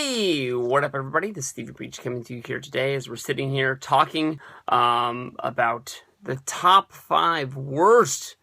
Hey, what up everybody? This is Stevie Breach coming to you here today as we're sitting here talking about the top 5 worst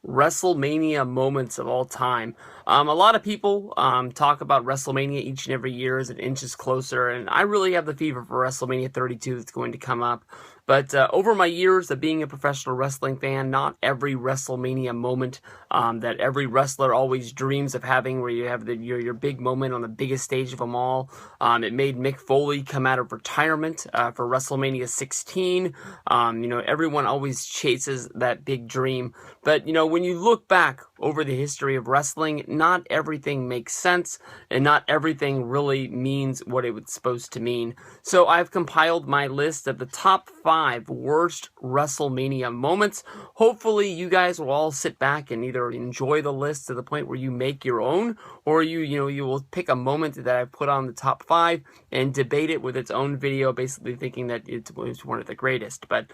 WrestleMania moments of all time. A lot of people talk about WrestleMania each and every year as it inches closer, and I really have the fever for WrestleMania 32 that's going to come up. But over my years of being a professional wrestling fan, not every WrestleMania moment that every wrestler always dreams of having, where you have your big moment on the biggest stage of them all. It made Mick Foley come out of retirement for WrestleMania 16. Everyone always chases that big dream. But, when you look back over the history of wrestling, not everything makes sense, and not everything really means what it was supposed to mean. So I've compiled my list of the top 5 worst WrestleMania moments. Hopefully you guys will all sit back and either enjoy the list to the point where you make your own, or you will pick a moment that I put on the top 5 and debate it with its own video, basically thinking that it was one of the greatest. But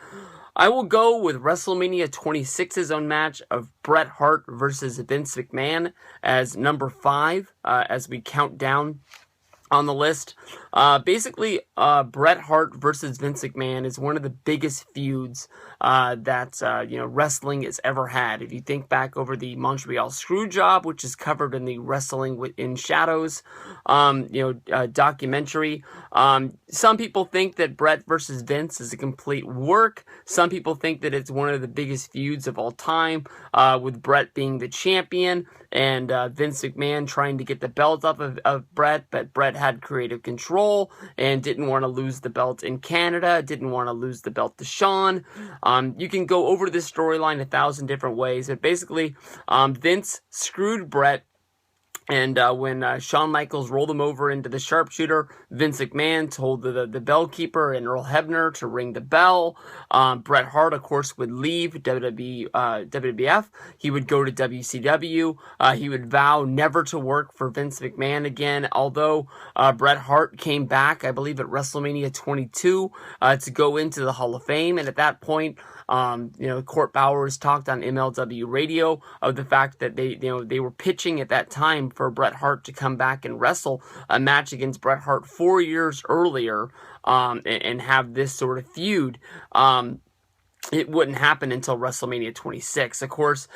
I will go with WrestleMania 26's own match of Bret Hart versus Vince McMahon as number 5 as we count down on the list. Basically, Bret Hart versus Vince McMahon is one of the biggest feuds that wrestling has ever had. If you think back over the Montreal Screwjob, which is covered in the Wrestling in Shadows documentary, some people think that Bret versus Vince is a complete work. Some people think that it's one of the biggest feuds of all time, with Bret being the champion and Vince McMahon trying to get the belt off of Bret, but Bret had creative control and didn't want to lose the belt in Canada, didn't want to lose the belt to Shawn. You can go over this storyline 1,000 different ways, but basically Vince screwed Bret. And when Shawn Michaels rolled him over into the sharpshooter, Vince McMahon told the bellkeeper and Earl Hebner to ring the bell. Bret Hart, of course, would leave WWF. He would go to WCW. He would vow never to work for Vince McMahon again, although Bret Hart came back, I believe, at WrestleMania 22 to go into the Hall of Fame. And at that point, Court Bowers talked on MLW radio of the fact that they were pitching at that time for Bret Hart to come back and wrestle a match against Bret Hart 4 years earlier, and have this sort of feud. It wouldn't happen until WrestleMania 26. Of course,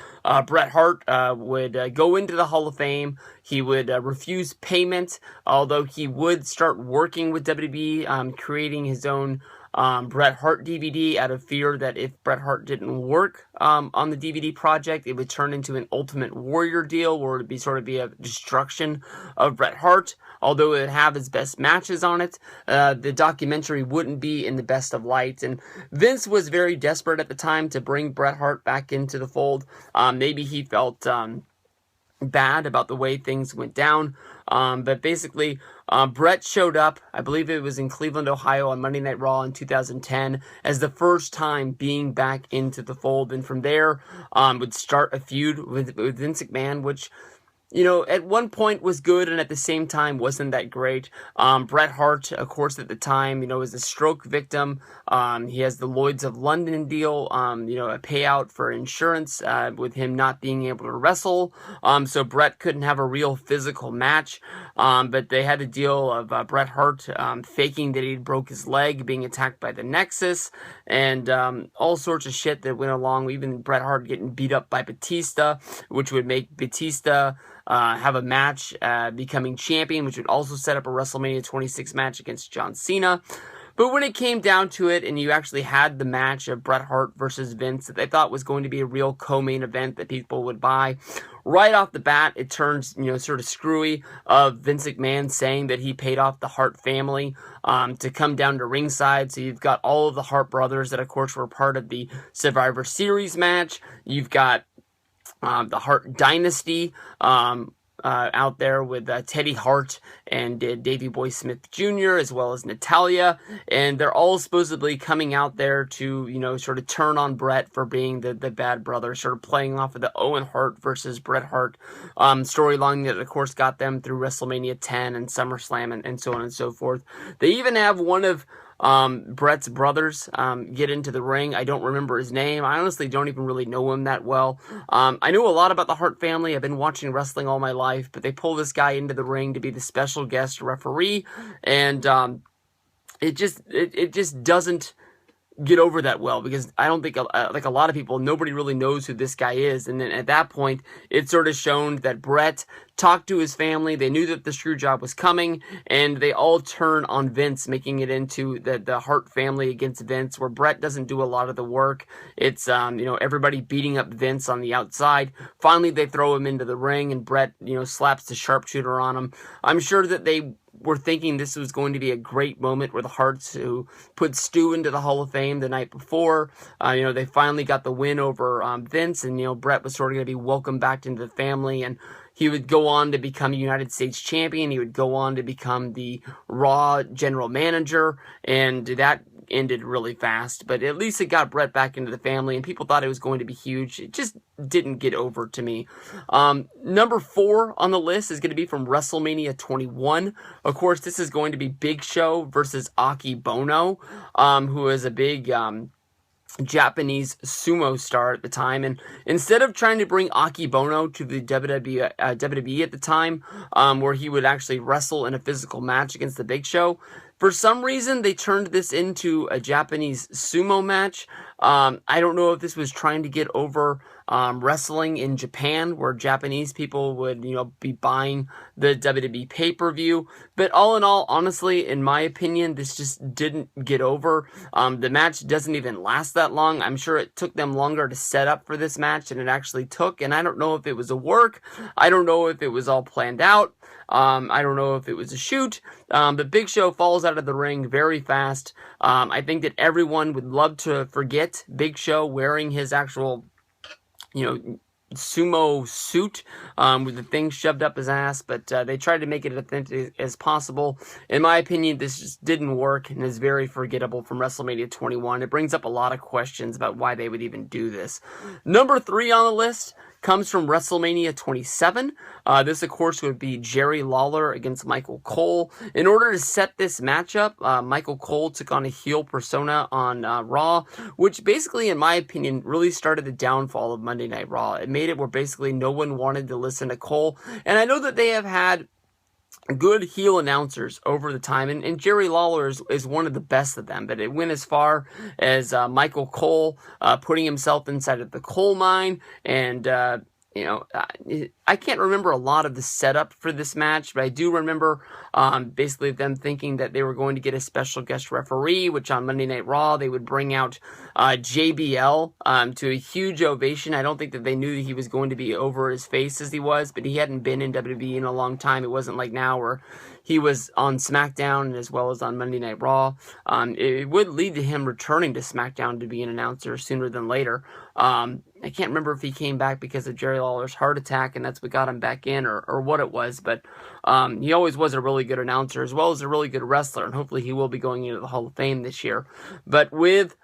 Bret Hart would go into the Hall of Fame. He would refuse payment, although he would start working with WWE, creating his own Bret Hart DVD out of fear that if Bret Hart didn't work on the DVD project, it would turn into an Ultimate Warrior deal where it would be a destruction of Bret Hart. Although it would have his best matches on it, the documentary wouldn't be in the best of light. And Vince was very desperate at the time to bring Bret Hart back into the fold. Maybe he felt bad about the way things went down. But basically, Bret showed up, I believe it was in Cleveland, Ohio on Monday Night Raw in 2010, as the first time being back into the fold. And from there, would start a feud with Vince McMahon, which, at one point was good and at the same time wasn't that great. Bret Hart, of course, at the time, was a stroke victim. He has the Lloyds of London deal, a payout for insurance, with him not being able to wrestle. So Bret couldn't have a real physical match. But they had a deal of Bret Hart faking that he'd broke his leg, being attacked by the Nexus, and all sorts of shit that went along. Even Bret Hart getting beat up by Batista, which would make Batista have a match becoming champion, which would also set up a WrestleMania 26 match against John Cena. But when it came down to it, and you actually had the match of Bret Hart versus Vince that they thought was going to be a real co-main event that people would buy, right off the bat, it turns, sort of screwy, of Vince McMahon saying that he paid off the Hart family to come down to ringside. So you've got all of the Hart brothers that, of course, were part of the Survivor Series match. You've got the Hart Dynasty out there with Teddy Hart and Davey Boy Smith Jr., as well as Natalya, and they're all supposedly coming out there to, sort of turn on Bret for being the bad brother, sort of playing off of the Owen Hart versus Bret Hart storyline that, of course, got them through WrestleMania 10 and SummerSlam and so on and so forth. They even have one of Brett's brothers get into the ring. I don't remember his name. I honestly don't even really know him that well. I know a lot about the Hart family. I've been watching wrestling all my life, but they pull this guy into the ring to be the special guest referee, and it just doesn't get over that well, because I don't think, like a lot of people, nobody really knows who this guy is. And then at that point, it sort of shown that Brett talked to his family. They knew that the screw job was coming, and they all turn on Vince, making it into the Hart family against Vince, where Brett doesn't do a lot of the work. It's everybody beating up Vince on the outside. Finally, they throw him into the ring, and Brett slaps the sharpshooter on him. I'm sure that they were thinking this was going to be a great moment where the Harts, who put Stu into the Hall of Fame the night before, they finally got the win over Vince, and Brett was sort of going to be welcomed back into the family, and he would go on to become United States champion. He would go on to become the Raw general manager, and that ended really fast, but at least it got Brett back into the family, and people thought it was going to be huge. It just didn't get over to me. Number 4 on the list is going to be from WrestleMania 21. Of course, this is going to be Big Show versus Akebono, who is a big Japanese sumo star at the time, and instead of trying to bring Akebono to the WWE at the time, where he would actually wrestle in a physical match against the Big Show, for some reason they turned this into a Japanese sumo match. I don't know if this was trying to get over wrestling in Japan, where Japanese people would, be buying the WWE pay-per-view. But all in all, honestly, in my opinion, this just didn't get over. The match doesn't even last that long. I'm sure it took them longer to set up for this match than it actually took, and I don't know if it was a work. I don't know if it was all planned out. I don't know if it was a shoot. But Big Show falls out of the ring very fast. I think that everyone would love to forget Big Show wearing his actual sumo suit with the thing shoved up his ass, but they tried to make it as authentic as possible. In my opinion, this just didn't work and is very forgettable from WrestleMania 21. It brings up a lot of questions about why they would even do this. Number 3 on the list comes from WrestleMania 27. This, of course, would be Jerry Lawler against Michael Cole. In order to set this matchup, Michael Cole took on a heel persona on Raw, which basically, in my opinion, really started the downfall of Monday Night Raw. It made it where basically no one wanted to listen to Cole. And I know that they have had good heel announcers over the time, and Jerry Lawler is one of the best of them, but it went as far as Michael Cole putting himself inside of the coal mine, and I can't remember a lot of the setup for this match, but I do remember basically them thinking that they were going to get a special guest referee, which on Monday Night Raw they would bring out JBL to a huge ovation. I don't think that they knew that he was going to be over his face as he was, but he hadn't been in WWE in a long time. It wasn't like now where he was on SmackDown as well as on Monday Night Raw. It would lead to him returning to SmackDown to be an announcer sooner than later. I can't remember if he came back because of Jerry Lawler's heart attack and that's what got him back in, or what it was, but he always was a really good announcer as well as a really good wrestler, and hopefully he will be going into the Hall of Fame this year. But with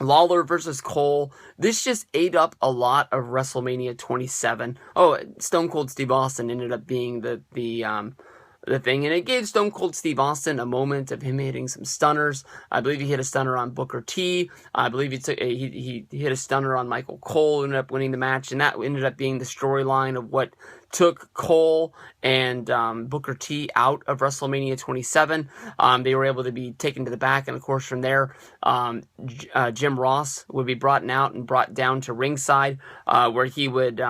Lawler versus Cole, this just ate up a lot of WrestleMania 27. Oh, Stone Cold Steve Austin ended up being the thing, and it gave Stone Cold Steve Austin a moment of him hitting some stunners. I believe he hit a stunner on Booker T. I believe he hit a stunner on Michael Cole, ended up winning the match, and that ended up being the storyline of what took Cole and Booker T out of WrestleMania 27. They were able to be taken to the back, and of course from there, Jim Ross would be brought out and brought down to ringside, where he would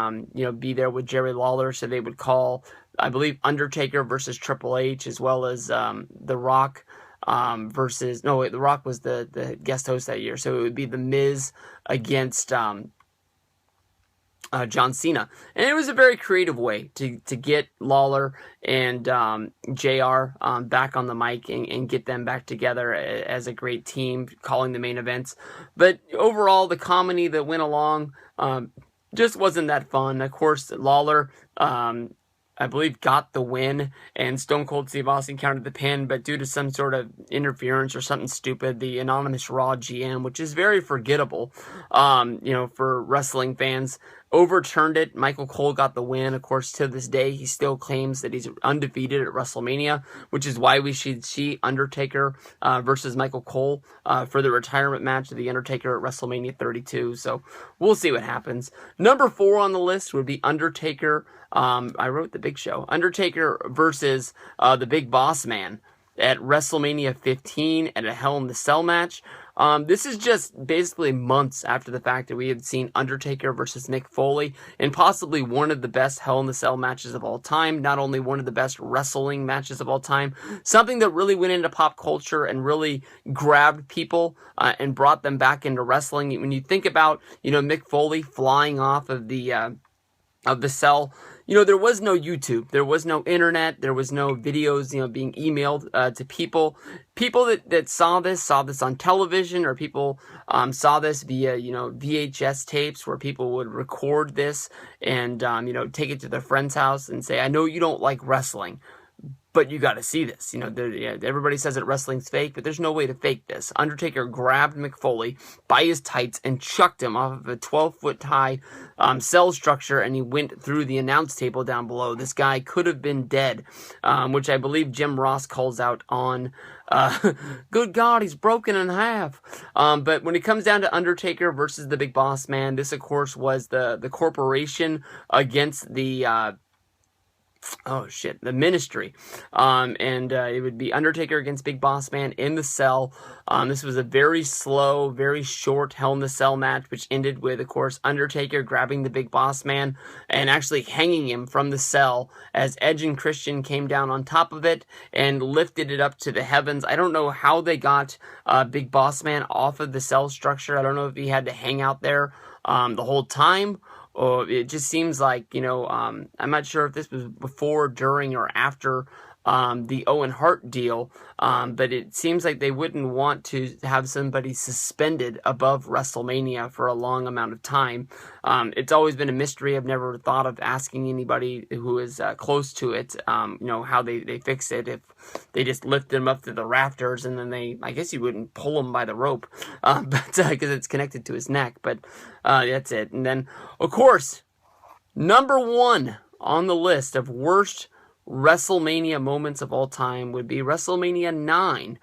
be there with Jerry Lawler, so they would call, I believe, Undertaker versus Triple H, as well as The Rock The Rock was the guest host that year, so it would be The Miz against John Cena. And it was a very creative way to get Lawler and JR back on the mic and get them back together as a great team, calling the main events. But overall, the comedy that went along just wasn't that fun. Of course, Lawler I believe got the win, and Stone Cold Steve Austin countered the pin, but due to some sort of interference or something stupid, the anonymous Raw GM, which is very forgettable, for wrestling fans, overturned it. Michael Cole got the win. Of course, to this day, he still claims that he's undefeated at WrestleMania, which is why we should see Undertaker versus Michael Cole for the retirement match of The Undertaker at WrestleMania 32. So we'll see what happens. Number 4 on the list would be Undertaker. I wrote The Big Show. Undertaker versus the Big Boss Man at WrestleMania 15 at a Hell in the Cell match. This is just basically months after the fact that we had seen Undertaker versus Mick Foley in possibly one of the best Hell in the Cell matches of all time, not only one of the best wrestling matches of all time, something that really went into pop culture and really grabbed people and brought them back into wrestling. When you think about, Mick Foley flying off of the cell, there was no YouTube, there was no internet, there was no videos, being emailed to people. People that saw this on television, or people saw this via, VHS tapes where people would record this and, take it to their friend's house and say, I know you don't like wrestling, but you got to see this. Everybody says that wrestling's fake, but there's no way to fake this. Undertaker grabbed Mick Foley by his tights and chucked him off of a 12-foot high cell structure, and he went through the announce table down below. This guy could have been dead, which I believe Jim Ross calls out on. Good God, he's broken in half. But when it comes down to Undertaker versus the Big Boss Man, this, of course, was the corporation against the the Ministry. It would be Undertaker against Big Boss Man in the cell. This was a very slow, very short Hell in the Cell match, which ended with, of course, Undertaker grabbing the Big Boss Man and actually hanging him from the cell as Edge and Christian came down on top of it and lifted it up to the heavens. I don't know how they got Big Boss Man off of the cell structure. I don't know if he had to hang out there the whole time. It just seems like, I'm not sure if this was before, during, or after the Owen Hart deal, but it seems like they wouldn't want to have somebody suspended above WrestleMania for a long amount of time. It's always been a mystery. I've never thought of asking anybody who is close to it, how they fix it, if they just lift them up to the rafters and then I guess you wouldn't pull him by the rope, but because it's connected to his neck, but that's it. And then, of course, number 1 on the list of worst WrestleMania moments of all time would be WrestleMania 9.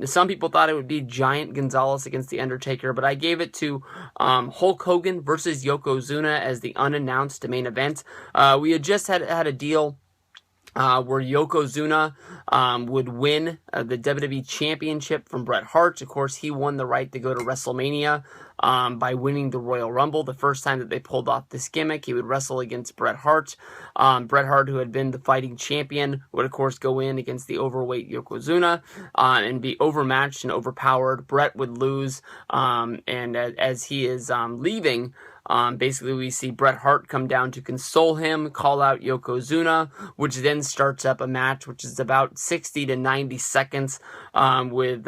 Some people thought it would be Giant Gonzalez against The Undertaker, but I gave it to Hulk Hogan versus Yokozuna as the unannounced main event. We had just had a deal where Yokozuna would win the WWE Championship from Bret Hart. Of course, he won the right to go to WrestleMania by winning the Royal Rumble. The first time that they pulled off this gimmick, he would wrestle against Bret Hart. Bret Hart, who had been the fighting champion, would, of course, go in against the overweight Yokozuna and be overmatched and overpowered. Bret would lose, and as he is leaving, basically, we see Bret Hart come down to console him, call out Yokozuna, which then starts up a match which is about 60 to 90 seconds with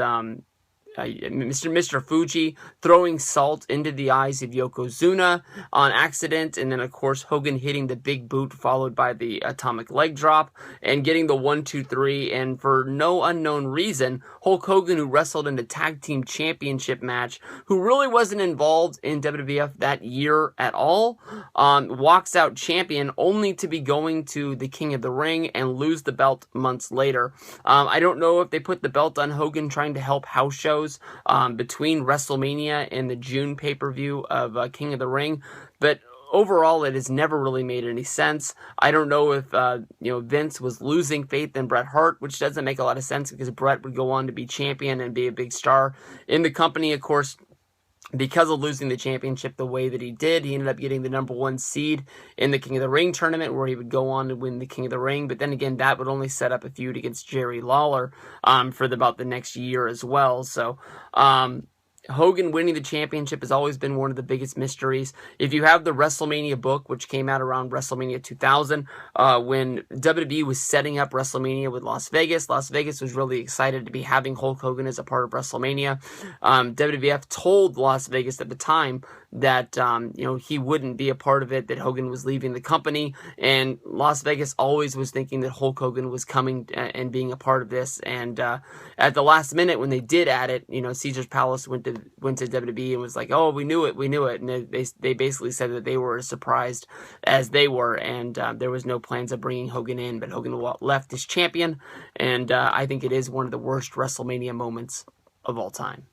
Mr. Fuji throwing salt into the eyes of Yokozuna on accident, and then, of course, Hogan hitting the big boot followed by the atomic leg drop and getting the 1-2-3, and for no unknown reason, Hulk Hogan, who wrestled in the Tag Team Championship match, who really wasn't involved in WWF that year at all, walks out champion only to be going to the King of the Ring and lose the belt months later. I don't know if they put the belt on Hogan trying to help house shows between WrestleMania and the June pay-per-view of King of the Ring, but overall it has never really made any sense. I don't know if Vince was losing faith in Bret Hart, which doesn't make a lot of sense because Bret would go on to be champion and be a big star in the company. Of course, because of losing the championship the way that he did, he ended up getting the number 1 seed in the King of the Ring tournament, where he would go on to win the King of the Ring. But then again, that would only set up a feud against Jerry Lawler for about the next year as well. So Hogan winning the championship has always been one of the biggest mysteries. If you have the WrestleMania book, which came out around WrestleMania 2000, when WWE was setting up WrestleMania with Las Vegas was really excited to be having Hulk Hogan as a part of WrestleMania. WWF told Las Vegas at the time that he wouldn't be a part of it, that Hogan was leaving the company, and Las Vegas always was thinking that Hulk Hogan was coming and being a part of this. And at the last minute when they did add it, Caesar's Palace went to WWE and was like, "Oh, we knew it," and they basically said that they were as surprised as they were, and there was no plans of bringing Hogan in, but Hogan left as champion, and I think it is one of the worst WrestleMania moments of all time.